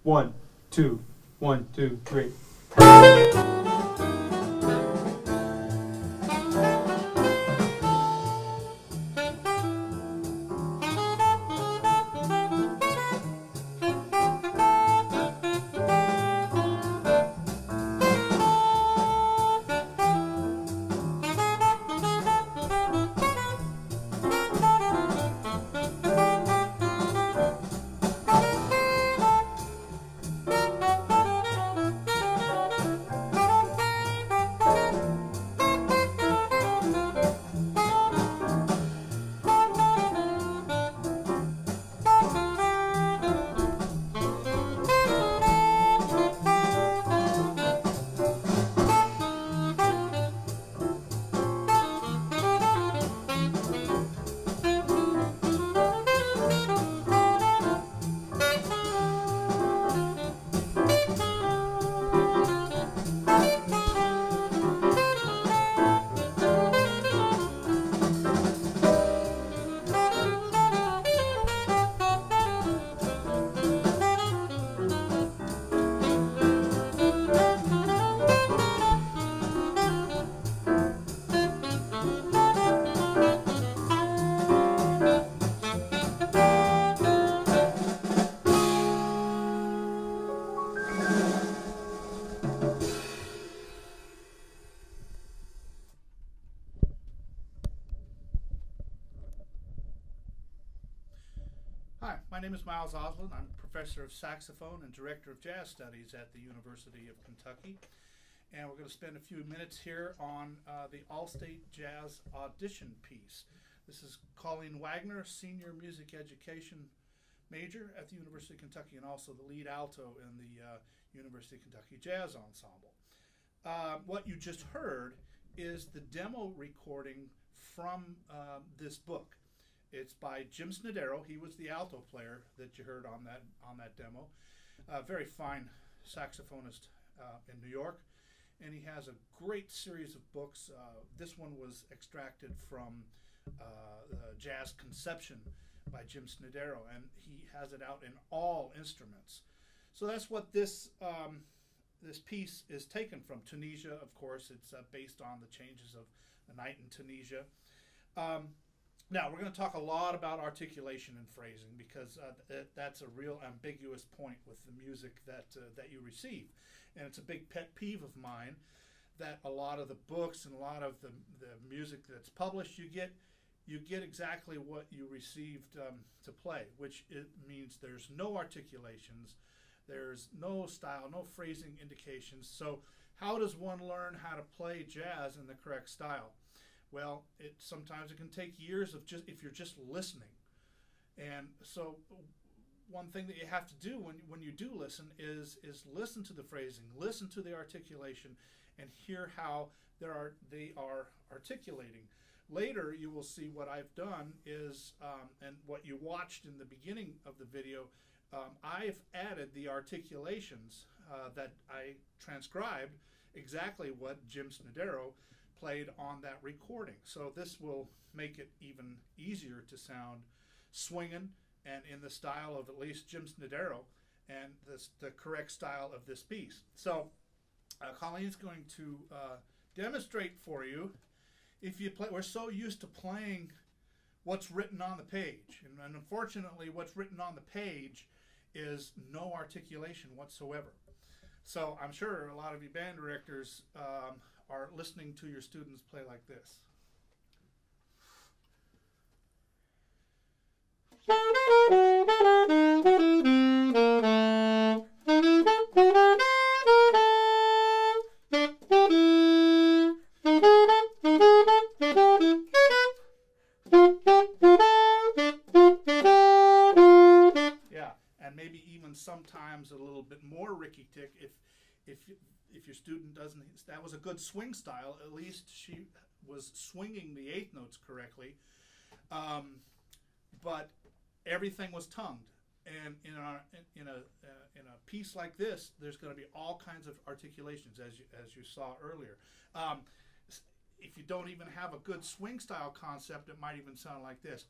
1, 2, 1, 2, 3. Hi, my name is Miles Oslin. I'm a professor of saxophone and director of jazz studies at the University of Kentucky. And we're going to spend a few minutes here on the All-State Jazz Audition piece. This is Colleen Wagner, senior music education major at the University of Kentucky and also the lead alto in the University of Kentucky Jazz Ensemble. What you just heard is the demo recording from this book. It's by Jim Snedero. He was the alto player that you heard on that demo. A very fine saxophonist in New York, and he has a great series of books. This one was extracted from Jazz Conception by Jim Snedero, and he has it out in all instruments. So that's what this this piece is taken from. Tunisia, of course. It's based on the changes of the night in Tunisia. Now, we're going to talk a lot about articulation and phrasing because that's a real ambiguous point with the music that you receive. And it's a big pet peeve of mine that a lot of the books and a lot of the music that's published, you get exactly what you received to play, which it means there's no articulations, there's no style, no phrasing indications. So how does one learn how to play jazz in the correct style? Well, sometimes it can take years of if you're just listening. And so one thing that you have to do when you do listen is listen to the phrasing, listen to the articulation, and hear how they are articulating. Later, you will see what I've done is, and what you watched in the beginning of the video, I've added the articulations that I transcribed exactly what Jim Snedero played on that recording. So this will make it even easier to sound swinging and in the style of at least Jim Snedero and the correct style of this piece. So Colleen's going to demonstrate for you. If you play, we're so used to playing what's written on the page, and unfortunately what's written on the page is no articulation whatsoever. So I'm sure a lot of you band directors are listening to your students play like this. Yeah, and maybe even sometimes a little bit more ricky-tick if your student doesn't, that was a good swing style, at least she was swinging the eighth notes correctly, but everything was tongued. And in a piece like this, there's going to be all kinds of articulations, as you saw earlier. If you don't even have a good swing style concept, it might even sound like this.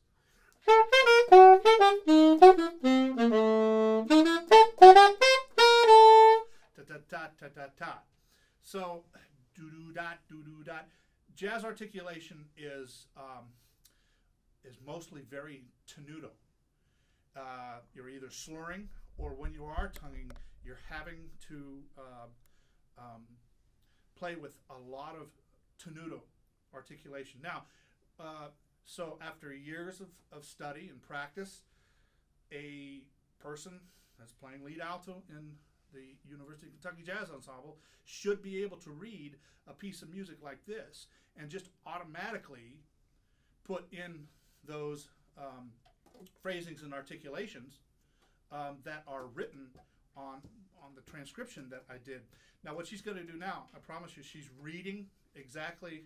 ta ta ta ta. So do do dot do do dot. Jazz articulation is mostly very tenuto. You're either slurring, or when you are tonguing, you're having to play with a lot of tenuto articulation. Now, so after years of study and practice, a person that's playing lead alto in the University of Kentucky Jazz Ensemble should be able to read a piece of music like this and just automatically put in those phrasings and articulations that are written on the transcription that I did. Now what she's going to do now, I promise you, she's reading exactly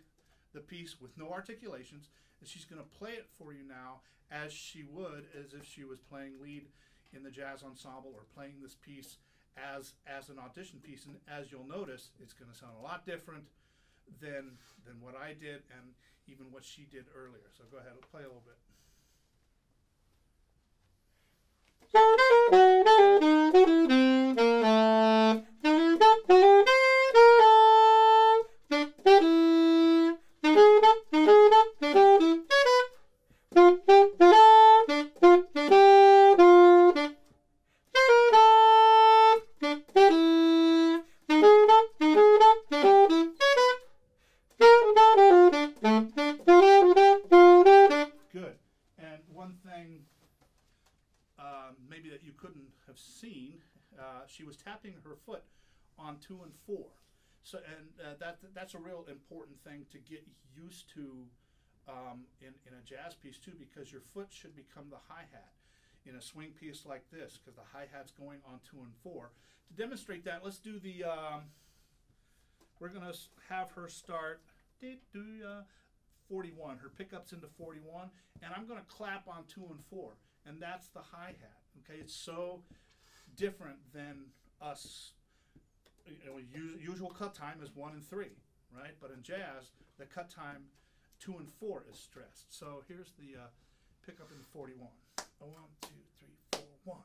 the piece with no articulations, and she's going to play it for you now as she would as if she was playing lead in the jazz ensemble or playing this piece as an audition piece. And as you'll notice, it's going to sound a lot different than what I did and even what she did earlier. So go ahead and play a little bit. Good. And one thing maybe that you couldn't have seen, she was tapping her foot on 2 and 4. So, and that's a real important thing to get used to in a jazz piece too, because your foot should become the hi-hat in a swing piece like this, because the hi-hat's going on 2 and 4. To demonstrate that, let's do the, we're going to have her start 41. Her pickup's into 41, and I'm going to clap on 2 and 4, and that's the hi-hat. Okay, it's so different than us. Usual cut time is 1 and 3, right? But in jazz, the cut time 2 and 4 is stressed. So here's the pickup in 41. 1, 2, 3, 4, 1.